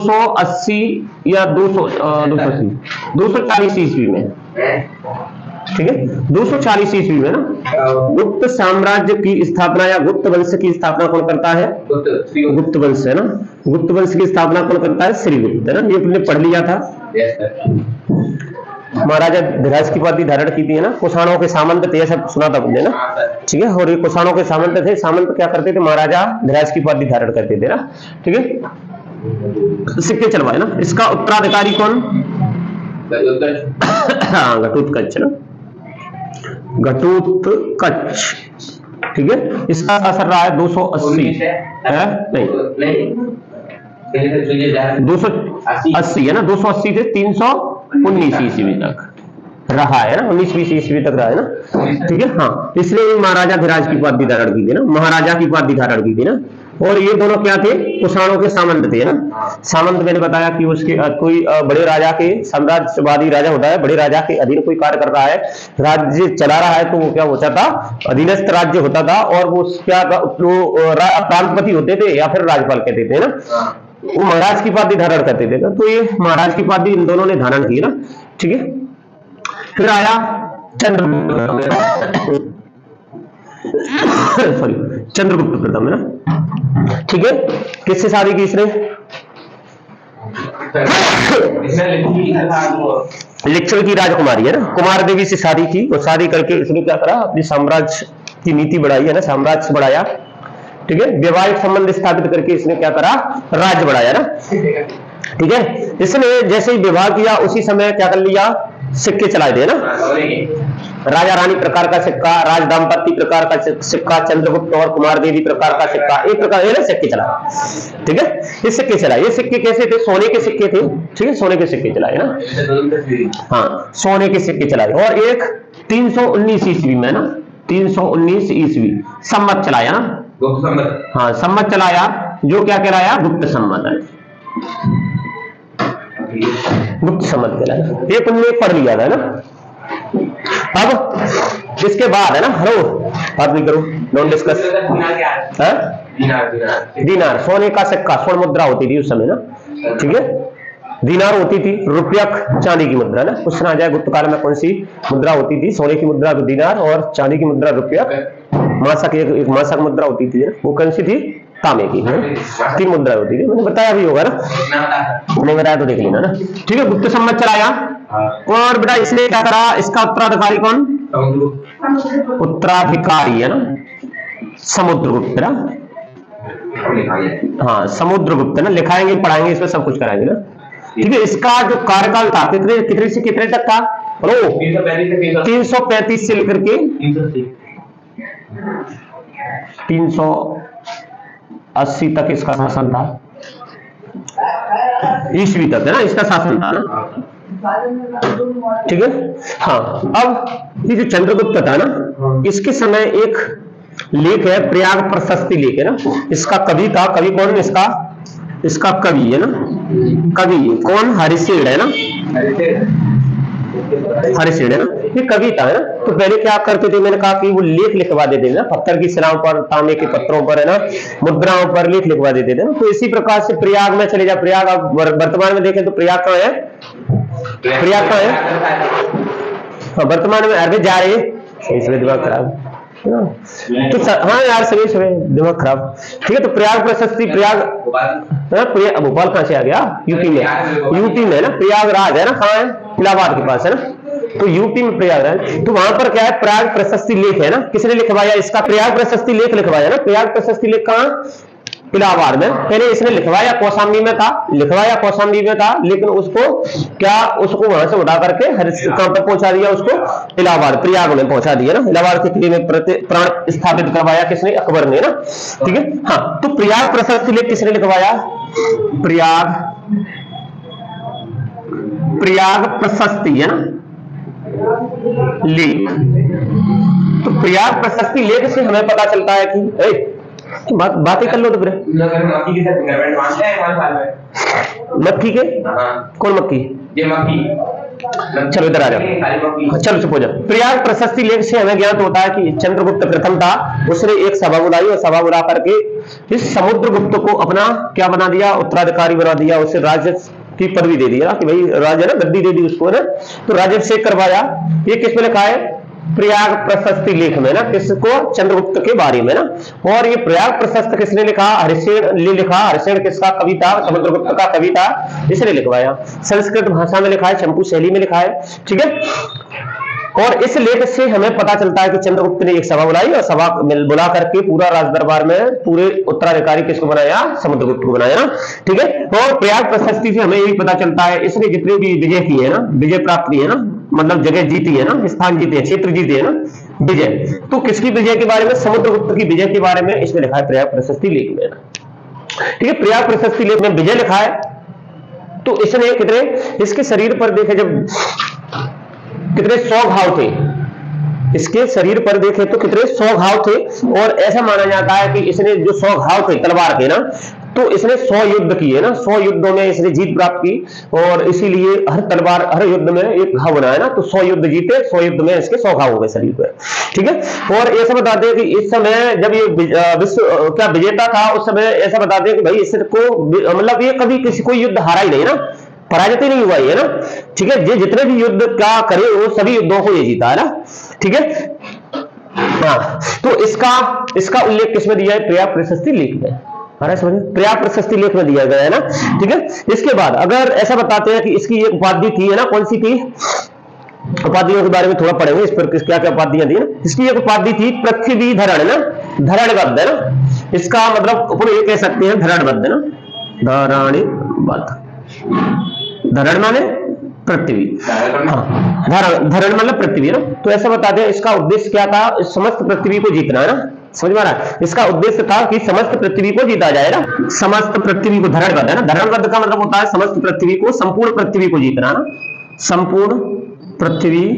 280 या 240 ईस्वी में, ठीक है, 240 ईस्वी में ना गुप्त साम्राज्य की स्थापना या गुप्त वंश की स्थापना कौन करता है? गुप्त वंश है ना। गुप्त वंश की स्थापना कौन करता है? श्रीगुप्त है ना। ये तुमने पढ़ लिया था। महाराजा धीराज की उपाधि धारण की थी है ना। कुषाणों के सामंत थे, सब सुना था तुमने ना, ठीक है। और ये कुषाणों के सामंत थे। सामंत क्या करते थे? महाराजा धीराज की उपाधि धारण करते थे ना, ठीक है। सिक्के चलवाए ना। इसका उत्तराधिकारी कौन? हाँ, घटोत्कच ना, घटोत्कच, ठीक है। इसका असर रहा है 280 है, नहीं 280 है ना। 280 से 319 ईस्वी तक रहा है ना, 19-20 ईस्वी तक रहा है ना, ठीक है। हाँ, इसलिए महाराजा धीराज की उपाधि धारण की थी ना, महाराजा की उपाधि धारण की थी ना। और ये दोनों क्या थे? कुषाणों के सामंत थे ना। सामंत मैंने बताया कि उसके कोई बड़े राजा के, साम्राज्यवादी राजा होता है, बड़े राजा के अधीन कोई कार्य कर रहा है, राज्य चला रहा है, तो वो क्या होता था? अधीनस्थ राज्य होता था। और वो क्या, प्रांतपति होते थे या फिर राज्यपाल कहते थे ना, वो महाराज की उपाधि धारण करते थे ना। तो ये महाराज की उपाधि इन दोनों ने धारण की ना, ठीक है। फिर आया चंद्रगुप्त प्रथम है ना, ठीक है। किससे शादी की इसने? लिच्छवी की राजकुमारी है ना, कुमार देवी से शादी की। और शादी करके इसने क्या करा? अपनी साम्राज्य की नीति बढ़ाई है ना, साम्राज्य बढ़ाया, ठीक है। वैवाहिक संबंध स्थापित करके इसने क्या करा? राज्य बढ़ाया ना, ठीक है। इसने जैसे ही विवाह किया उसी समय क्या कर लिया? सिक्के चलाए थे ना। राजा रानी प्रकार का सिक्का, राज दाम्पत्य प्रकार का सिक्का, चंद्रगुप्त और कुमार देवी प्रकार का सिक्का, एक प्रकार ये सिक्के चलाए, ठीक है। ये सिक्के चलाए। ये सिक्के कैसे थे? सोने के सिक्के थे, ठीक है। सोने के सिक्के चलाए ना, हाँ, सोने के सिक्के चलाए। और एक 319 ईस्वी में ना, 319 ईस्वी सम्मत चलाया ना, गुप्त सम्मत, हाँ, सम्मत चलाया, जो क्या कहलाया? गुप्त सम्मत है, गुप्त सम्मत कहलाया। ये तुमने पढ़ लिया था ना। अब इसके बाद है ना, हेलो, बात नहीं करो, डोंट डिस्कस। दीनार, सोने का सिक्का, स्वर्ण मुद्रा होती थी उस समय ना, ठीक है। दीनार होती थी, रुपयक चांदी की मुद्रा ना। पूछना जाए गुप्त काल में कौन सी मुद्रा होती थी? सोने की मुद्रा दीनार और चांदी की मुद्रा रुपयक। मासक, एक मासक मुद्रा होती थी, वो कौन सी थी? तांबे की, 3 मुद्रा होती थी। मैंने बताया भी होगा ना, नहीं बताया तो देख लेना ना, ठीक है। गुप्त सम्मत चलाया। और बेटा इसने क्या करा? इसका उत्तराधिकारी कौन? उत्तराधिकारी है ना, समुद्रगुप्त ना, हाँ, समुद्रगुप्त ना। लिखाएंगे, पढ़ाएंगे, इसमें सब कुछ कराएंगे ना, ठीक है। इसका जो कार्यकाल था कितने से कितने तक था? 335 से लेकर के 380 तक इसका शासन था, ईस्वी तक है ना, इसका शासन था ना, ठीक है। हाँ, अब ये जो चंद्रगुप्त था ना, इसके समय एक लेख है, प्रयाग प्रशस्ति लेख है ना। इसका कवि था, कवि कौन? इसका कवि है ना, कवि कौन? हरिसेन है ना, हरिसेन है ना, ये कविता है ना। तो पहले क्या करते थे? मैंने कहा कि वो लेख लिखवा देते थे ना, पत्थर की शिलाओं पर, तांबे के पत्थरों पर है ना, मुद्राओं पर लेख लिखवा देते थे ना। तो इसी प्रकार से प्रयाग में चले जा। प्रयाग अब वर्तमान में देखें तो प्रयाग कहाँ है? प्रयाग कहाँ है? वर्तमान में अरबे जा रहे, दिमाग खराब तो हाँ यार, सभी दिमाग खराब, ठीक है। तो प्रयाग प्रशस्ति, प्रयाग भोपाल कहाँ से आ गया? यूपी में, यूपी में ना, प्रयागराज है ना, कहाँ है? इलाहाबाद के पास है ना, तो यूपी में प्रयागराज। तो वहां पर क्या है? प्रयाग प्रशस्ति लेख है ना। किसने लिखवाया इसका? प्रयाग प्रशस्ति लेख लिखवाया ना। प्रयाग प्रशस्ति लेख कहाँ? इलाहाबाद में। पहले इसने लिखवाया कौशाम्बी में था, लेकिन उसको क्या, उसको वहां से उठा करके कहां पर पहुंचा दिया? उसको इलाहाबाद, प्रयाग में पहुंचा दिया ना। इलाहाबाद के किले में प्राण स्थापित करवाया किसने? अकबर ने ना, ठीक है। हाँ, तो प्रयाग प्रशस्ति लेख किसने लिखवाया? प्रयाग प्रशस्ति है ना लेख। तो प्रयाग प्रशस्ति लेख से हमें पता चलता है कि बातें कर लो तो फिर मक्खी के, कौन मक्खी? ये मक्खी चलो इधर आ जाओ। चलो सपोज प्रयाग प्रशस्ति लेख से हमें ज्ञात होता है कि चंद्रगुप्त प्रथम था, उसने एक सभा बुलाई और सभा बुला करके इस समुद्रगुप्त को अपना क्या बना दिया, उत्तराधिकारी बना दिया, उसे राज्य की पदवी दे दिया कि भाई राजा ना, गद्दी दे दी उसको ना, तो राज्याभिषेक करवाया। ये किसमें लिखा है? प्रयाग प्रशस्ति लेख में ना, किसको? चंद्रगुप्त के बारे में ना। और ये प्रयाग प्रशस्त किसने लिखा? हरिसेन ने लिखा। हरिसेन किसका कवि था? समुद्रगुप्त का कवि था, इसने लिखवाया। संस्कृत भाषा में लिखा है, चंपू शैली में लिखा है, ठीक है। और इस लेख से हमें पता चलता है कि चंद्रगुप्त ने एक सभा बुलाई और सभा बुला करके पूरा राज दरबार में पूरे उत्तराधिकारी किसको बनाया? समुद्रगुप्त को बनाया ना, ठीक है। और प्रयाग प्रशस्ति से हमें यही पता चलता है इसने जितने भी विजय किए हैं ना, विजय प्राप्त किए है ना, मतलब जगह जीती है ना, स्थान जीते हैं, क्षेत्र जीते है ना, विजय। तो किसकी विजय के बारे में? समुद्रगुप्त की विजय के बारे में इसमें लिखा है प्रयाग प्रशस्ति लेख में, ठीक है। प्रयाग प्रशस्ति लेख में विजय लिखा है। तो इसने कितने, इसके शरीर पर देखे जब कितने 100 घाव थे, इसके शरीर पर देखे तो कितने 100 घाव थे। और ऐसा माना जाता है कि इसने जो 100 घाव थे तलवार के ना, तो इसने 100 युद्ध किए ना, 100 युद्धों में इसने जीत प्राप्त की। और इसीलिए हर तलवार, हर युद्ध में एक घाव बना है ना, तो 100 युद्ध जीते, 100 युद्ध में इसके 100 घाव हो गए शरीर पर, ठीक है। और ऐसा बताते हैं कि इस समय जब ये विश्व क्या विजेता था, उस समय ऐसा बताते हैं कि भाई इसको मतलब ये कभी किसी कोई युद्ध हारा ही नहीं ना, पराजित ही नहीं हुआ है ना, ठीक है। ये जितने भी युद्ध क्या करे वो सभी युद्धों को ये जीता है ना, ठीक है। हाँ, तो इसका उल्लेख किसमें दिया है? प्रयाग प्रशस्ति लेख में, समझ, प्रयाग प्रशस्ति लेख में दिया गया है ना, ठीक है। इसके बाद अगर ऐसा बताते हैं कि इसकी एक उपाधि थी है ना, कौन सी थी? उपाधियों के बारे में थोड़ा पढ़ेंगे, इस पर क्या क्या उपाधियां थी ना। इसकी एक उपाधि थी पृथ्वी धरण ना, धरणबद्ध है ना, इसका मतलब अपन ये कह सकते हैं धरणबद्ध ना, धरणबद्ध, धरण माने पृथ्वी, हाँ, धरण मतलब पृथ्वी ना। तो ऐसा बताते हैं इसका उद्देश्य क्या था? समस्त पृथ्वी को जीतना है ना, समझ में आ रहा है? इसका उद्देश्य था कि समस्त पृथ्वी को जीता जाए ना, समस्त पृथ्वी को, धरणबद्ध है ना, धरणबद्ध का मतलब होता है समस्त पृथ्वी को, संपूर्ण पृथ्वी को जीतना ना, संपूर्ण पृथ्वी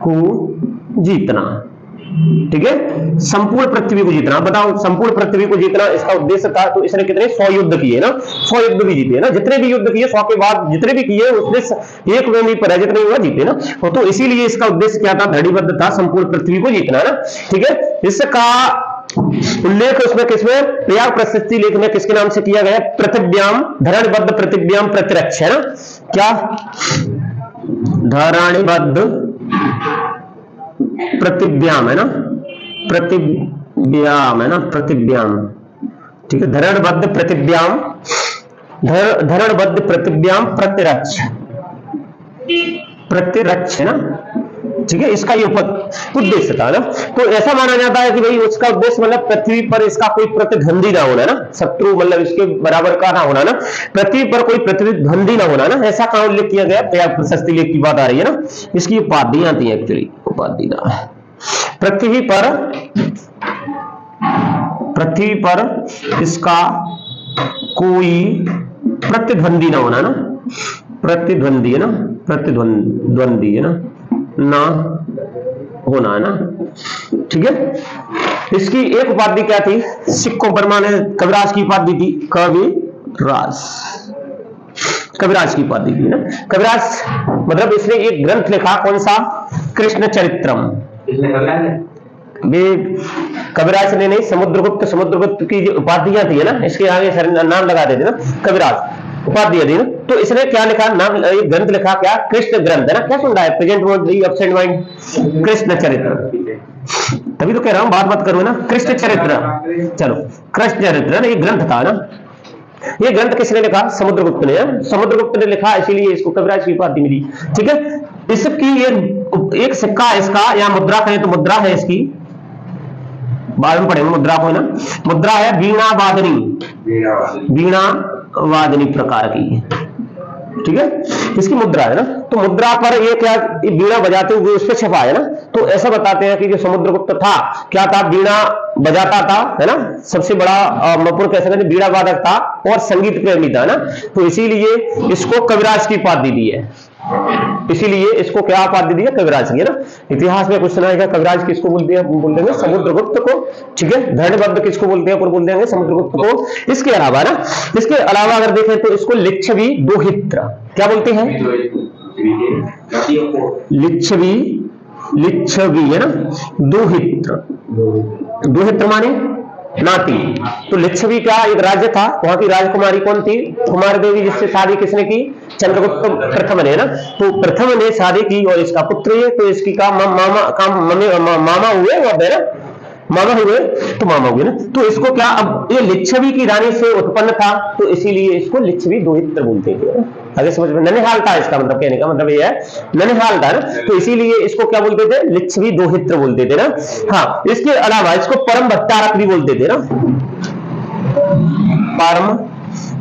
को जीतना, ठीक है। संपूर्ण पृथ्वी को जीतना, बताओ संपूर्ण पृथ्वी को जीतना इसका उद्देश्य था। तो इसने कितने 100 युद्ध किए ना, 100 युद्ध भी जीते ना, जितने भी युद्ध किए 100 के बाद जितने भी किए उसने एक में भी पराजित नहीं हुआ, जीते ना। तो इसीलिए इसका उद्देश्य क्या था? धरणीबद्ध था, संपूर्ण पृथ्वी को जीतना ना, ठीक है। इसका उल्लेख उसमें किसमें? प्रयाग प्रशस्ति लेख में किसके नाम से किया गया? पृथिव्याम, धरणबद्ध पृथिव्याम प्रतिरक्ष है ना, क्या? धरणीबद्ध पृथिव्याम है ना, पृथिव्याम है ना, पृथिव्याम, ठीक है। धरणबद्ध पृथिव्याम, धरणबद्ध पृथिव्याम प्रतिरक्ष, प्रतिरक्ष है ना, ठीक है। इसका ये उद्देश्य था ना। तो ऐसा माना जाता है कि भाई उसका उद्देश्य मतलब पृथ्वी पर इसका कोई प्रतिद्वंदी ना होना ना, शत्रु मतलब इसके बराबर का ना होना ना, पृथ्वी पर कोई प्रतिद्वंदी ना होना ना, ऐसा कहां उल्लेख किया गया? प्रयाग प्रशस्ति लेख की बात आ रही है ना। इसकी उपाधियां आती है एक्चुअली, उपाधि ना, पृथ्वी पर इसका कोई प्रतिद्वंदी ना होना ना, प्रतिद्वंदी है ना, प्रतिद्वंदी है ना होना है ना, ठीक है। इसकी एक उपाधि क्या थी? सिक्कों पर माने कविराज की उपाधि थी, कविराज की उपाधि थी ना। कविराज मतलब इसने एक ग्रंथ लिखा, कौन सा? कृष्ण चरित्रम। कविराज ने नहीं, समुद्रगुप्त की जो उपाधियां थी ना, इसके आगे नाम लगा देते ना, कविराज उपाधि थी ना। तो इसने क्या लिखा? नाम, एक ग्रंथ लिखा, क्या? कृष्ण ग्रंथ है ना। क्या सुन रहा है? Present mode, absent mind, Krishna चरित्र, तभी तो कह रहा हूं बात मत करो ना। कृष्ण चरित्र, चलो कृष्ण चरित्र ना, ये ग्रंथ था ना। ये ग्रंथ किसने लिखा? समुद्रगुप्त ने, समुद्रगुप्त ने लिखा, इसीलिए इसको कविराज की उपाधि मिली, ठीक है। इसकी ये एक सिक्का है इसका, या मुद्रा कहें तो मुद्रा है इसकी, बाद में पढ़ेंगे मुद्रा को ना। मुद्रा है वीणा वादनी, वीणा वादनी प्रकार की, ठीक है, इसकी मुद्रा है ना। तो मुद्रा पर ये क्या, वीणा बजाते हुए उस पर छपा है ना। तो ऐसा बताते हैं कि जो समुद्रगुप्त था, क्या था? वीणा बजाता था, है ना, सबसे बड़ा मपुर कह सकते हैं, वीणा वादक था और संगीत प्रेमी था ना। तो इसीलिए इसको कविराज की उपाधि दी है, इसीलिए इसको क्या उपाधि दी है? कविराज की, है ना। इतिहास में कुछ सुना है, कविराज किसको बोलते हैं? बोल देंगे समुद्रगुप्त को, ठीक है। धरणबद्ध किसको बोलते हैं? बोल देंगे समुद्रगुप्त को। इसके अलावा ना, इसके अलावा अगर देखें तो इसको लिच्छवी दोहित्र क्या बोलते हैं? लिच्छवी, लिच्छवी है ना, दुहित्र, दुहित्र माने नाती। तो लिच्छवी क्या एक राज्य था, वहां की राजकुमारी कौन थी? कुमार देवी, जिससे शादी किसने की? चंद्रगुप्त प्रथम ने ना। तो प्रथम ने शादी की और इसका पुत्र है, तो इसकी का मामा हुए वो है ना, मामा हुए, तो मामा हुए ना। तो इसको क्या, अब ये लिच्छवी की रानी से उत्पन्न था, तो इसीलिए इसको लिच्छवी दोहित्र बोलते थे। आगे समझ में, ननिहाल था इसका मतलब, कहने का मतलब ये है ननिहाल था ना, तो इसीलिए इसको क्या बोलते थे? लिच्छवी दोहित्र बोलते थे ना। हाँ, इसके अलावा इसको परम भट्टारक भी बोलते थे ना, परम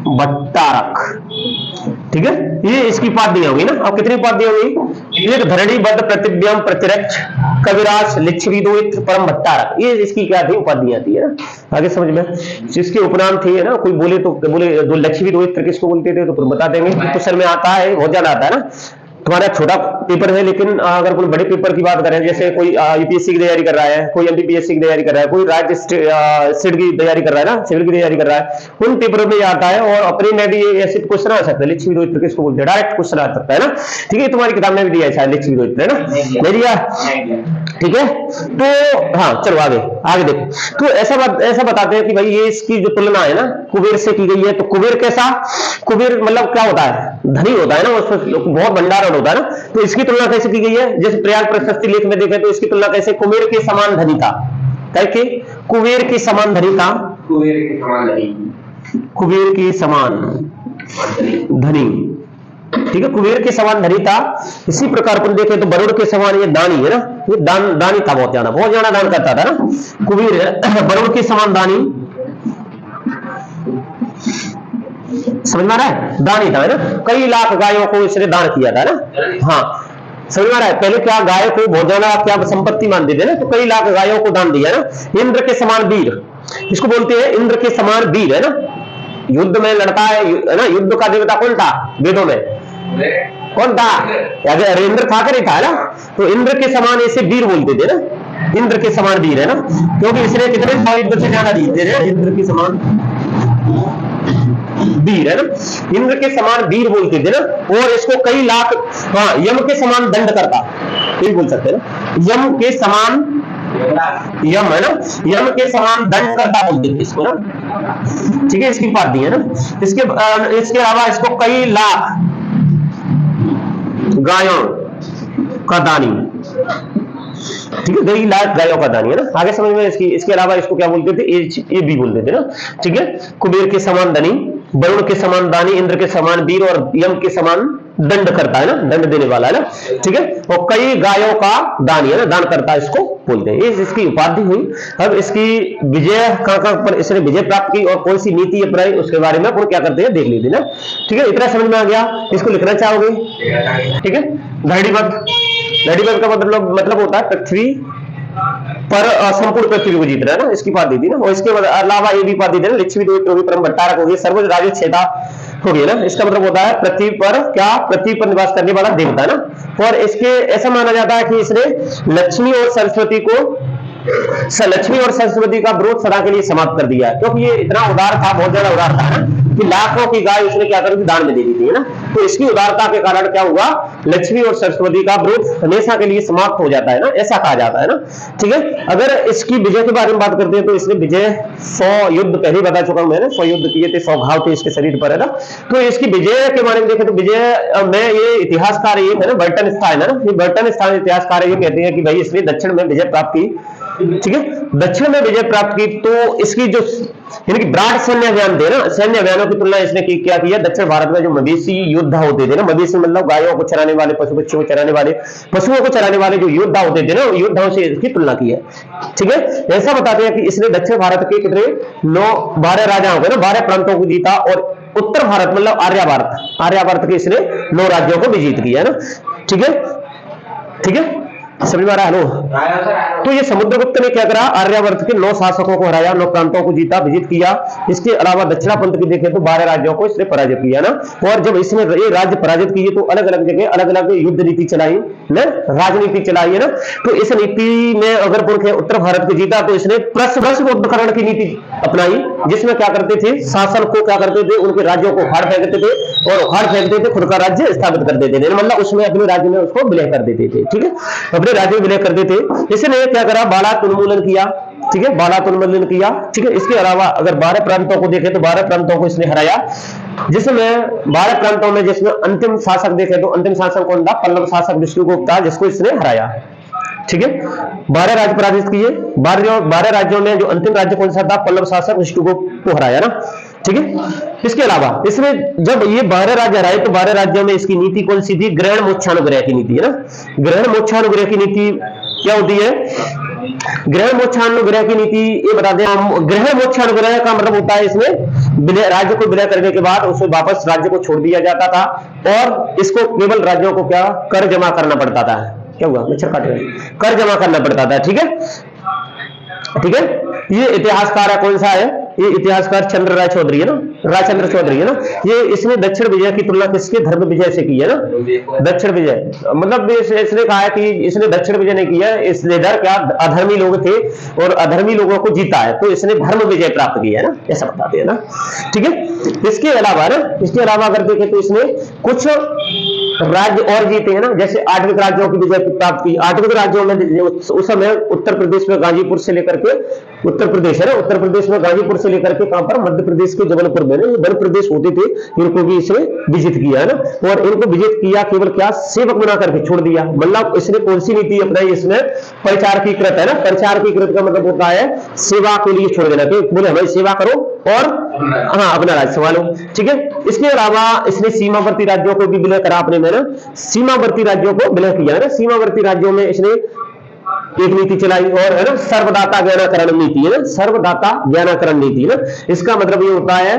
भट्टारक। ठीक है, ये इसकी उपाधियां होगी ना। अब कितनी उपाधियां होगी? एक धरणी बद्ध प्रतिव्यम प्रतिरक्ष कविराज लिच्छवी दोहित्र परम भट्टारक, ये इसकी क्या थी? उपाधियां थी है ना। आगे समझ में, जिसके उपनाम थे ना, कोई बोले तो बोले दो लक्ष्मी दोहित्र किसको बोलते थे, तो फिर बता देंगे। क्वेश्चन में आता है, बहुत ज्यादा आता है ना। तुम्हारा छोटा पेपर है, लेकिन अगर कोई बड़े पेपर की बात करें, जैसे कोई यूपीएससी की तैयारी कर रहा है, कोई एमपीपीएससी की तैयारी कर रहा है, कोई राज्य सिट की तैयारी कर रहा है ना, सिविल की तैयारी कर रहा है, उन पेपरों में आता है। और अपने में भी ऐसे क्वेश्चन आ सकता है, लिच्छवी दोहित्र किसको बोलते हैं, डायरेक्ट क्वेश्चन आ सकता है ना। ठीक है, तुम्हारी किताब में भी दिया है शायद लिच्छवी दोहित्र है ना, नहीं दिया? ठीक है, तो हाँ चलो आगे आगे देखो। तो ऐसा बताते हैं कि भाई ये इसकी जो तुलना है ना कुबेर से की गई है। तो कुबेर कैसा? कुबेर मतलब क्या होता है? धनी होता है ना, उसमें बहुत भंडारण होता है ना। तो इसकी तुलना कैसे की गई है? जैसे प्रयाग प्रशस्ति लेख में देखें तो इसकी तुलना कैसे? कुबेर के समान धनी था। कैसे? कुबेर के समान धनी था, कुबेर के समान धनी, कुबेर के समान धनी। ठीक है, कुबेर के समान धनी था। इसी प्रकार अपन देखें तो वरुण के समान ये दानी है ना, ये दानी था, बहुत ज्यादा दान करता था ना कुबेर। वरुण के समान दानी, समझ में आ रहा है? दानी था है ना, कई लाख गायों को इसने दान किया था ना। हाँ समझ में आ रहा है? पहले क्या गाय को बहुत ज्यादा क्या संपत्ति मानते थे ना, तो कई लाख गायों को दान दिया ना। इंद्र के समान वीर, इसको बोलते हैं इंद्र के समान वीर है ना। युद्ध में लड़ता है ना, युद्ध का देवता कौन था वेदों में? कौन था? अगर इंद्र था कि नहीं था ना, तो इंद्र के समान ऐसे वीर बोलते थे ना, इंद्र के समान वीर है ना, क्योंकि इसने कितने युद्ध से ज्यादा जीते थे, इंद्र के समान वीर है ना, इंद्र के समान वीर बोलते थे ना। और इसको कई लाख, हाँ यम के समान दंड करता, ये बोल सकते हैं ना, यम के समान, यम है ना, यम के समान दंड करता बोलते थे इसको ना। ठीक है, इसकी बात दी है ना। इसके अलावा इसको कई लाख गायों का दानी, ठीक है, कई लाख गायों का दानी है ना। आगे समझ में इसके अलावा इसको क्या बोलते थे? ये भी बोलते थे ना। ठीक है, कुबेर के समान धनी, वरुण के समान दानी, इंद्र के समान वीर और यम के समान दंड करता है ना, दंड देने वाला है ना। ठीक है, और कई गायों का दानी है ना, दान करता है इसको बोलते हैं। इसकी उपाधि हुई। अब इसकी विजय कहां पर इसने विजय प्राप्त की और कौन सी नीति अपनाई, उसके बारे में अपन क्या करते हैं देख लीजिए ना। ठीक है, इतना समझ में आ गया। इसको लिखना चाहोगे? ठीक है, धरणीबद्ध, धरणीबद्ध का मतलब होता है पृथ्वी पर संपूर्ण पृथ्वी को जीतना है ना, इसकी बात दी थी ना। और इसके अलावा ये भी बात दी थी ना, लिच्छवी दोहित्र होगी, परम भट्टारक होगी, सर्वोच्च राज्य छेदा हो गया ना। इसका मतलब होता है पृथ्वी पर क्या, पृथ्वी पर निवास करने वाला देवता है ना। और इसके ऐसा माना जाता है कि इसने लक्ष्मी और सरस्वती को, लक्ष्मी और सरस्वती का विरोध सदा के लिए समाप्त कर दिया, क्योंकि ये इतना उदार था, बहुत ज्यादा उदार था ना, कि लाखों की गाय उसने क्या कर दी, दान में दे दी थी ना। तो इसकी उदारता के कारण क्या हुआ, लक्ष्मी और सरस्वती का विरोध हमेशा के लिए समाप्त हो जाता है ना, ऐसा कहा जाता है ना। ठीक है, अगर इसकी विजय के बारे में बात करते हैं तो इसने विजय 100 युद्ध पहले बता चुका हूं मैंने, 100 युद्ध किए थे, 100 घाव थे इसके शरीर पर है ना। तो इसकी विजय के बारे में देखें तो विजय में ये इतिहासकार ये है ना, बर्टन स्थान है ना, ये बर्टन स्थान इतिहासकार ये कहते हैं कि भाई इसने दक्षिण में विजय प्राप्त की। ठीक है, दक्षिण में विजय प्राप्त की। तो इसकी जो यानी कि ब्राड सैन्य अभियान थे ना, सैन्य अभियानों की तुलना इसने क्या किया, दक्षिण भारत में जो मवेशी योद्धा होते थे ना, मवेशी मतलब गायों को चराने वाले, पशु पक्षियों को चराने वाले, पशुओं को चराने वाले जो योद्धा होते थे ना, योद्धाओं से इसकी तुलना की है। ठीक है, ऐसा बताते हैं कि इसने दक्षिण भारत के कितने 12 राजाओं को ना, 12 प्रांतों को जीता। और उत्तर भारत मतलब आर्यावर्त के इसने 9 राज्यों को भी जीत किया है ना। ठीक है, ठीक है, समझ में आ रहा है? हेलो। तो ये समुद्रगुप्त ने क्या करा, आर्यावर्त के 9 शासकों को हराया, 9 प्रांतों को जीता, विजित किया। इसके अलावा दक्षिणापंथ की देखें तो 12 राज्यों को इसने पराजित किया ना। और जब इसने ये राज्य पराजित किए तो अलग अलग जगह अलग अलग युद्ध नीति चलाई ना, राजनीति चलाई है ना। तो इस नीति में अगर पुरखे उत्तर भारत को जीता तो इसने प्रश्नोत्तरकरण की नीति अपनाई, जिसमें क्या करते थे, शासन को क्या करते थे, उनके राज्यों को उखाड़ फेंकते थे और उखाड़ फेंकते थे, खुद का राज्य स्थापित कर देते थे, मतलब उसमें अपने राज्य में उसको विलय कर देते थे। ठीक है, अपने राज्य में विलय कर देते। इसने क्या करा, बालात उन्मूलन किया। ठीक है, बालात उन्मूलन किया। ठीक है, इसके अलावा अगर 12 प्रांतों को देखें तो 12 प्रांतों को इसने हराया, जिसमें 12 प्रांतों में जिसमें अंतिम शासक देखें तो अंतिम शासक कौन था, पल्लव शासक विष्णुगुप्त था, जिसको इसने हराया। ठीक है, 12 राज्य पराजित किए। 12 राज्यों में जो अंतिम राज्य कौन सा था, पल्लव शासक विष्णुगुप्त को हराया ना। ठीक है, इसके अलावा इसने जब ये 12 राज्य हराए तो 12 राज्यों में इसकी नीति कौन सी थी, ग्रहण मोक्षानुग्रह की नीति है ना। ग्रहण मोक्षानुग्रह की नीति क्या होती है, ग्रहण मोक्षानुग्रह की नीति ये बता दें। ग्रहण मोक्षानुग्रह का मतलब होता है इसमें राज्य को विलय करने के बाद उसे वापस राज्य को छोड़ दिया जाता था और इसको केवल राज्यों को क्या कर जमा करना पड़ता था। क्या हुआ, मच्छर काट रहे, कर जमा करना पड़ता था। ठीक है, ठीक है, ये इतिहासकार कौन सा है, ये इतिहासकार चंद्र राय चौधरी है ना, रायचंद्र चौधरी है ना। ये इसने दक्षिण विजय की तुलना किसके, धर्म विजय से की है ना। दक्षिण विजय मतलब इसने कहा है कि इसने दक्षिण विजय नहीं किया, इसने इधर क्या अधर्मी लोग थे और अधर्मी लोगों को जीता है, तो इसने धर्म विजय प्राप्त किया है ना, ऐसा बताते हैं ना। ठीक है, इसके अलावा ना, इसके अलावा अगर देखें तो इसने कुछ राज्य और जीते हैं ना, जैसे 8 राज्यों की विजय प्राप्त की। 8 राज्यों में उस समय उत्तर प्रदेश में गाजीपुर से लेकर के, उत्तर प्रदेश है ना, उत्तर प्रदेश में गाजीपुर से लेकर के कहां पर, मध्य प्रदेश के जबलपुर में, ये वन प्रदेश होते थे, इनको भी इसने विजित किया है ना। और इनको विजित किया केवल क्या, सेवक बना करके छोड़ दिया। मतलब इसने कौन सी नीति अपनाई, इसमें परिचार की कृत है ना। परिचार की कृत का मतलब होता है सेवा के लिए छोड़ देना, कि बोले हमारी सेवा करो और हाँ अपना राज्य संभालो। ठीक है, इसके अलावा इसने सीमावर्ती राज्यों को भी विलय करा अपने में ना, सीमावर्ती राज्यों को विलय किया है ना। सीमावर्ती राज्यों में इसने एक नीति चलाई और है ना, सर्वदाता ज्ञानाकरण नीति है ना, सर्वदाता ज्ञानाकरण नीति है ना। इसका मतलब ये होता है,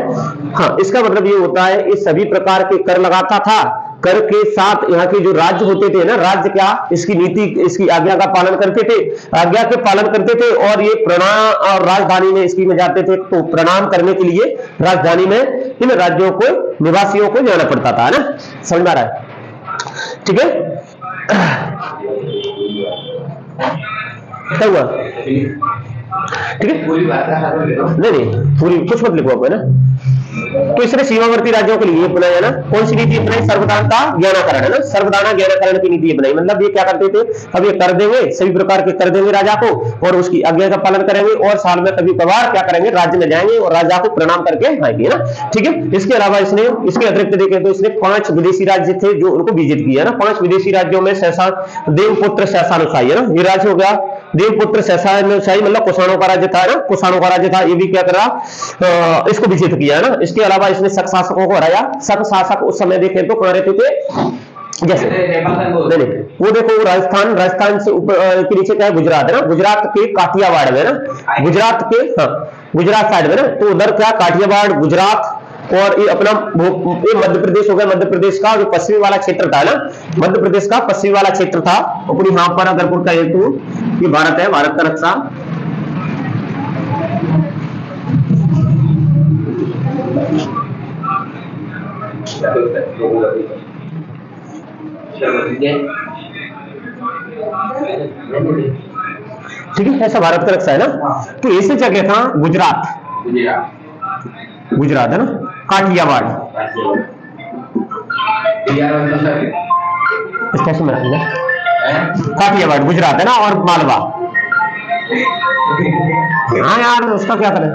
हाँ इसका मतलब ये होता है, ये सभी प्रकार के कर लगाता था, कर के साथ यहाँ के जो राज्य होते थे ना, राज्य क्या इसकी नीति, इसकी आज्ञा का पालन करते थे, आज्ञा के पालन करते थे। और ये प्रणाम और राजधानी में इसकी में जाते थे, तो प्रणाम करने के लिए राजधानी में इन राज्यों को निवासियों को जाना पड़ता था ना। समझ में आ रहा है? ठीक है, क्या हुआ? ठीक है, पूरी बात नहीं पूरी कुछ मत लिखो आप है ना। तो इसने सीमावर्ती राज्यों के लिए अपनाया ना, कौन सी नीति अपनाई, सर्वदाता ज्ञानाकरण है ना, सर्वदाना ज्ञानाकरण की नीति अपनाई। मतलब ये क्या करते थे, अब ये कर देंगे, सभी प्रकार के कर देंगे राजा को और उसकी आज्ञा का पालन करेंगे और साल में कभी कभार क्या करेंगे, राज्य में जाएंगे और राजा को प्रणाम करके आएंगे ना। ठीक है, इसके अलावा इसने इसके अतिरिक्त देखें तो इसने 5 विदेशी राज्य थे जो उनको विजित किया ना। 5 विदेशी राज्यों में देवपुत्र शैसानुशाही है ना, ये राज्य हो गया देवपुत्र शैसानुशाही, मतलब कुषाणों का राज्य था ना, कुषाणों का राज्य था। ये भी क्या करा, इसको विजित किया ना। इसके अलावा इसने शक शासकों को हराया। शक शासक उस समय देखें तो कहां रहते थे, जैसे नहीं वो देखो राजस्थान से ऊपर के नीचे क्या है, गुजरात है ना, गुजरात के काठियावाड़ में ना, गुजरात के हाँ गुजरात साइड में ना, तो उधर क्या काठियावाड़ गुजरात और ये अपना ये मध्य प्रदेश हो गया। मध्य प्रदेश का जो पश्चिमी वाला क्षेत्र था ना, मध्य प्रदेश का पश्चिमी वाला क्षेत्र था अपनी यहाँ पर अगर का हेतु, ये भारत है, भारत का नक्शा। ठीक है, ऐसा भारत का नक्शा है ना। तो ऐसे जगह था गुजरात, गुजरात है ना, काठियावाड़ स्टेशन में रखेंगे, काठियावाड़ गुजरात है ना, और मालवा। हाँ यार उसका क्या करें।